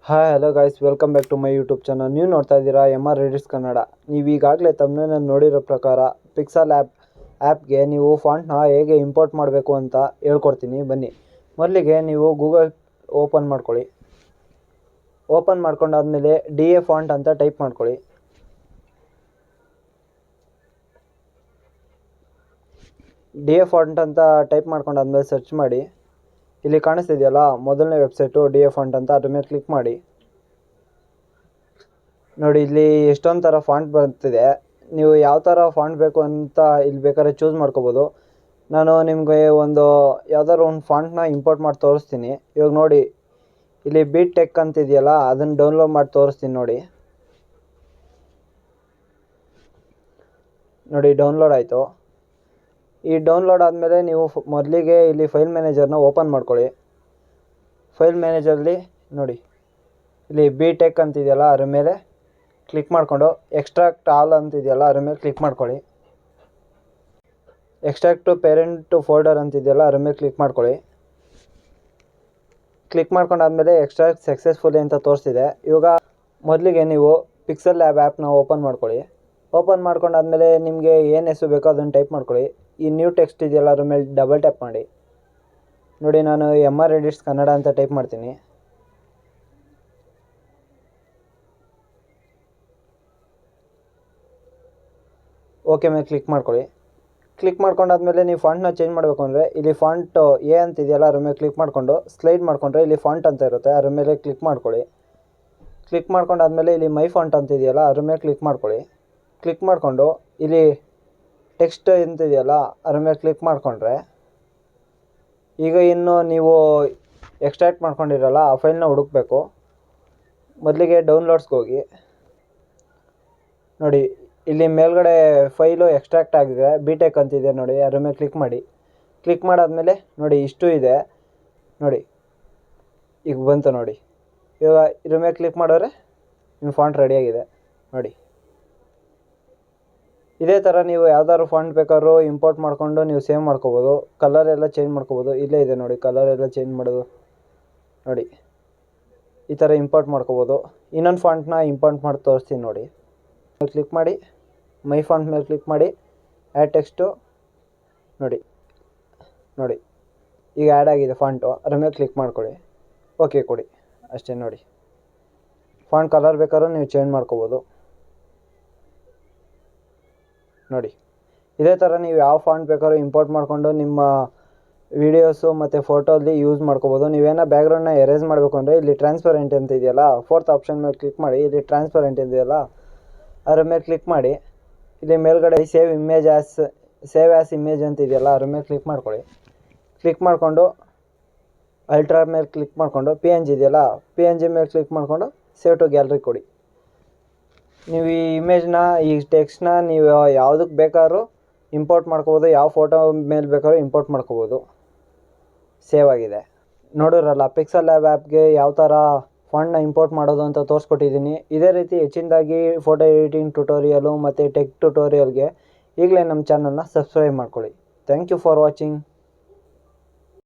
Hi hello guys, welcome back to my YouTube channel. ನೀವು ನೋಡ್ತಾ ಇದ್ದೀರಾ MR ಎಡಿಟ್ಸ್ ಕನ್ನಡ. ನೀವು ಈಗಾಗಲೇ ತಮ್ಮನೇಲಿ ನೋಡಿರೋ ಪ್ರಕಾರ ಪಿಕ್ಸಲ್ ಆ್ಯಪ್ಗೆ ನೀವು ಫಾಂಟ್ನ ಹೇಗೆ ಇಂಪೋರ್ಟ್ ಮಾಡಬೇಕು ಅಂತ ಹೇಳ್ಕೊಡ್ತೀನಿ ಬನ್ನಿ. ಮೊದಲಿಗೆ ನೀವು ಗೂಗಲ್ ಓಪನ್ ಮಾಡ್ಕೊಳ್ಳಿ. ಓಪನ್ ಮಾಡ್ಕೊಂಡಾದ್ಮೇಲೆ DA ಫಾಂಟ್ ಅಂತ ಟೈಪ್ ಮಾಡ್ಕೊಳ್ಳಿ. DA ಫಾಂಟ್ ಅಂತ ಟೈಪ್ ಮಾಡ್ಕೊಂಡಾದ್ಮೇಲೆ ಸರ್ಚ್ ಮಾಡಿ. ಇಲ್ಲಿ ಕಾಣಿಸ್ತಿದೆಯಲ್ಲ ಮೊದಲನೇ ವೆಬ್ಸೈಟು DA ಫಾಂಟ್ ಅಂತ, ಅದ್ರ ಮೇಲೆ ಕ್ಲಿಕ್ ಮಾಡಿ. ನೋಡಿ, ಇಲ್ಲಿ ಎಷ್ಟೊಂದು ಥರ ಫಾಂಟ್ ಬರ್ತಿದೆ. ನೀವು ಯಾವ ಥರ ಫಾಂಟ್ ಬೇಕು ಅಂತ ಇಲ್ಲಿ ಬೇಕಾದ್ರೆ ಚೂಸ್ ಮಾಡ್ಕೋಬೋದು. ನಾನು ನಿಮಗೆ ಯಾವ್ದಾದ್ರು ಒಂದು ಫಾಂಟ್ನ ಇಂಪೋರ್ಟ್ ಮಾಡಿ ತೋರಿಸ್ತೀನಿ. ಇವಾಗ ನೋಡಿ, ಇಲ್ಲಿ ಬೀಟ್ ಟೆಕ್ ಅಂತಿದೆಯಲ್ಲ, ಅದನ್ನು ಡೌನ್ಲೋಡ್ ಮಾಡಿ ತೋರಿಸ್ತೀನಿ ನೋಡಿ. ಡೌನ್ಲೋಡ್ ಆಯಿತು. ಈ ಡೌನ್ಲೋಡ್ ಆದಮೇಲೆ ನೀವು ಮೊದಲಿಗೆ ಇಲ್ಲಿ ಫೈಲ್ ಮ್ಯಾನೇಜರ್ನ ಓಪನ್ ಮಾಡ್ಕೊಳ್ಳಿ. ಫೈಲ್ ಮ್ಯಾನೇಜರಲ್ಲಿ ನೋಡಿ, ಇಲ್ಲಿ BTech ಅಂತಿದೆಯಲ್ಲ, ಅದ್ರ ಮೇಲೆ ಕ್ಲಿಕ್ ಮಾಡಿಕೊಂಡು ಎಕ್ಸ್ಟ್ರಾಕ್ಟ್ ಆಲ್ ಅಂತಿದೆಯಲ್ಲ, ಅದ್ರ ಮೇಲೆ ಕ್ಲಿಕ್ ಮಾಡ್ಕೊಳ್ಳಿ. ಎಕ್ಸ್ಟ್ರಾಕ್ಟ್ ಟು ಪೇರೆಂಟ್ ಫೋಲ್ಡರ್ ಅಂತಿದೆಯಲ್ಲ, ಅದ್ರ ಮೇಲೆ ಕ್ಲಿಕ್ ಮಾಡ್ಕೊಳ್ಳಿ. ಕ್ಲಿಕ್ ಮಾಡ್ಕೊಂಡಾದ್ಮೇಲೆ ಎಕ್ಸ್ಟ್ರಾಕ್ಟ್ ಸಕ್ಸಸ್ಫುಲಿ ಅಂತ ತೋರಿಸ್ತಿದೆ. ಇವಾಗ ಮೊದಲಿಗೆ ನೀವು ಪಿಕ್ಸಲ್ ಲ್ಯಾಬ್ ಆ್ಯಪ್ನ ಓಪನ್ ಮಾಡ್ಕೊಳ್ಳಿ. ಓಪನ್ ಮಾಡ್ಕೊಂಡಾದ್ಮೇಲೆ ನಿಮಗೆ ಏನು ಹೆಸರು ಬೇಕೋ ಅದನ್ನು ಟೈಪ್ ಮಾಡ್ಕೊಳ್ಳಿ. ಈ ನ್ಯೂ ಟೆಕ್ಸ್ಟ್ ಇದೆಯಲ್ಲ, ಅದ್ರ ಮೇಲೆ ಡಬಲ್ ಟ್ಯಾಪ್ ಮಾಡಿ. ನೋಡಿ, ನಾನು MR ಎಡಿಟ್ಸ್ ಕನ್ನಡ ಅಂತ ಟೈಪ್ ಮಾಡ್ತೀನಿ. ಓಕೆ ಮೇಲೆ ಕ್ಲಿಕ್ ಮಾಡ್ಕೊಳ್ಳಿ. ಕ್ಲಿಕ್ ಮಾಡ್ಕೊಂಡಾದ್ಮೇಲೆ ನೀವು ಫಾಂಟ್ನ ಚೇಂಜ್ ಮಾಡಬೇಕು ಅಂದರೆ ಇಲ್ಲಿ ಫಾಂಟ್ A ಅಂತಿದೆಯಲ್ಲ, ಅದ್ರ ಮೇಲೆ ಕ್ಲಿಕ್ ಮಾಡಿಕೊಂಡು ಸ್ಲೈಡ್ ಮಾಡಿಕೊಂಡ್ರೆ ಇಲ್ಲಿ ಫಾಂಟ್ ಅಂತ ಇರುತ್ತೆ, ಅದ್ರ ಮೇಲೆ ಕ್ಲಿಕ್ ಮಾಡ್ಕೊಳ್ಳಿ. ಕ್ಲಿಕ್ ಮಾಡ್ಕೊಂಡಾದ್ಮೇಲೆ ಇಲ್ಲಿ ಮೈ ಫಾಂಟ್ ಅಂತಿದೆಯಲ್ಲ, ಅದ್ರ ಮೇಲೆ ಕ್ಲಿಕ್ ಮಾಡ್ಕೊಳ್ಳಿ. ಕ್ಲಿಕ್ ಮಾಡಿಕೊಂಡು ಇಲ್ಲಿ ಟೆಕ್ಸ್ಟ್ ಎಂತಿದೆಯಲ್ಲ, ಅದ್ರ ಮೇಲೆ ಕ್ಲಿಕ್ ಮಾಡಿಕೊಂಡ್ರೆ ಈಗ ಇನ್ನು ನೀವು ಎಕ್ಸ್ಟ್ರಾಕ್ಟ್ ಮಾಡ್ಕೊಂಡಿರಲ್ಲ ಆ ಫೈಲ್ನ ಹುಡುಕಬೇಕು. ಮೊದಲಿಗೆ ಡೌನ್ಲೋಡ್ಸ್ಗೆ ಹೋಗಿ. ನೋಡಿ, ಇಲ್ಲಿ ಮೇಲ್ಗಡೆ ಫೈಲು ಎಕ್ಸ್ಟ್ರಾಕ್ಟ್ ಆಗಿದೆ, BTech ಅಂತಿದೆ ನೋಡಿ, ಅದ್ರ ಮೇಲೆ ಕ್ಲಿಕ್ ಮಾಡಿ. ಕ್ಲಿಕ್ ಮಾಡಾದ್ಮೇಲೆ ನೋಡಿ ಇಷ್ಟು ಇದೆ ನೋಡಿ, ಈಗ ಬಂತು ನೋಡಿ. ಇವಾಗ ಇದ್ರ ಮೇಲೆ ಕ್ಲಿಕ್ ಮಾಡಿದ್ರೆ ನಿಮ್ಮ ಫಾಂಟ್ ರೆಡಿಯಾಗಿದೆ ನೋಡಿ. ಇದೇ ಥರ ನೀವು ಯಾವ್ದಾದ್ರು ಫಾಂಟ್ ಬೇಕಾದ್ರೂ ಇಂಪೋರ್ಟ್ ಮಾಡಿಕೊಂಡು ನೀವು ಸೇವ್ ಮಾಡ್ಕೋಬೋದು. ಕಲರ್ ಎಲ್ಲ ಚೇಂಜ್ ಮಾಡ್ಕೋಬೋದು. ಇಲ್ಲೇ ಇದೆ ನೋಡಿ, ಕಲರ್ ಎಲ್ಲ ಚೇಂಜ್ ಮಾಡೋದು ನೋಡಿ. ಈ ಥರ ಇಂಪೋರ್ಟ್ ಮಾಡ್ಕೋಬೋದು. ಇನ್ನೊಂದು ಫಾಂಟ್ನ ಇಂಪೋರ್ಟ್ ಮಾಡಿ ತೋರಿಸ್ತೀನಿ ನೋಡಿ. ಕ್ಲಿಕ್ ಮಾಡಿ, ಮೈ ಫಾಂಟ್ ಮೇಲೆ ಕ್ಲಿಕ್ ಮಾಡಿ, ಆ್ಯಡ್ ಟೆಕ್ಸ್ಟು ನೋಡಿ. ಈಗ ಆ್ಯಡ್ ಆಗಿದೆ ಫಾಂಟು, ಅದ್ರ ಮೇಲೆ ಕ್ಲಿಕ್ ಮಾಡ್ಕೊಳ್ಳಿ. ಓಕೆ ಕೊಡಿ, ಅಷ್ಟೇ ನೋಡಿ. ಫಾಂಟ್ ಕಲರ್ ಬೇಕಾದ್ರೂ ನೀವು ಚೇಂಜ್ ಮಾಡ್ಕೋಬೋದು ನೋಡಿ. ಇದೇ ಥರ ನೀವು ಯಾವ ಫಾಂಟ್ ಬೇಕಾದ್ರೂ ಇಂಪೋರ್ಟ್ ಮಾಡಿಕೊಂಡು ನಿಮ್ಮ ವೀಡಿಯೋಸು ಮತ್ತು ಫೋಟೋಲ್ಲಿ ಯೂಸ್ ಮಾಡ್ಕೋಬೋದು. ನೀವೇನೋ ಬ್ಯಾಕ್ಗ್ರೌಂಡ್ನ ಎರೇಸ್ ಮಾಡಬೇಕು ಅಂದರೆ ಇಲ್ಲಿ ಟ್ರಾನ್ಸ್ಪರೆಂಟ್ ಅಂತ ಇದೆಯಲ್ಲ, ಫೋರ್ತ್ ಆಪ್ಷನ್ ಮೇಲೆ ಕ್ಲಿಕ್ ಮಾಡಿ. ಇಲ್ಲಿ ಟ್ರಾನ್ಸ್ಪರೆಂಟ್ ಇದೆಯಲ್ಲ, ಅದ್ರ ಮೇಲೆ ಕ್ಲಿಕ್ ಮಾಡಿ. ಇಲ್ಲಿ ಮೇಲ್ಗಡೆ ಸೇವ್ ಆ್ಯಸ್ ಇಮೇಜ್ ಅಂತ ಇದೆಯಲ್ಲ, ಅದ್ರ ಮೇಲೆ ಕ್ಲಿಕ್ ಮಾಡ್ಕೊಳ್ಳಿ. ಕ್ಲಿಕ್ ಮಾಡಿಕೊಂಡು ಅಲ್ಟ್ರಾ ಮೇಲೆ ಕ್ಲಿಕ್ ಮಾಡಿಕೊಂಡು PNG ಇದೆಯಲ್ಲ, PNG ಮೇಲೆ ಕ್ಲಿಕ್ ಮಾಡಿಕೊಂಡು ಸೇವ್ ಟು ಗ್ಯಾಲರಿ ಕೊಡಿ. ನೀವು ಈ ಇಮೇಜ್ನ, ಈ ಟೆಕ್ಸ್ಟ್ನ ನೀವು ಯಾವುದಕ್ಕೆ ಬೇಕಾದ್ರೂ ಇಂಪೋರ್ಟ್ ಮಾಡ್ಕೋಬೋದು. ಯಾವ ಫೋಟೋ ಮೇಲೆ ಬೇಕಾದ್ರೂ ಇಂಪೋರ್ಟ್ ಮಾಡ್ಕೋಬೋದು. ಸೇವ್ ಆಗಿದೆ. ನೋಡಿರಲ್ಲ, ಪಿಕ್ಸಲ್ ಲ್ಯಾಬ್ ಆ್ಯಪ್ಗೆ ಯಾವ ಥರ ಫಾಂಟ್ನ ಇಂಪೋರ್ಟ್ ಮಾಡೋದು ಅಂತ ತೋರಿಸ್ಕೊಟ್ಟಿದ್ದೀನಿ. ಇದೇ ರೀತಿ ಹೆಚ್ಚಿನದಾಗಿ ಫೋಟೋ ಎಡಿಟಿಂಗ್ ಟ್ಯುಟೋರಿಯಲು ಮತ್ತು ಟೆಕ್ ಟ್ಯುಟೋರಿಯಲ್ಗೆ ಈಗಲೇ ನಮ್ಮ ಚಾನಲ್ನ ಸಬ್ಸ್ಕ್ರೈಬ್ ಮಾಡ್ಕೊಳ್ಳಿ. Thank you for watching.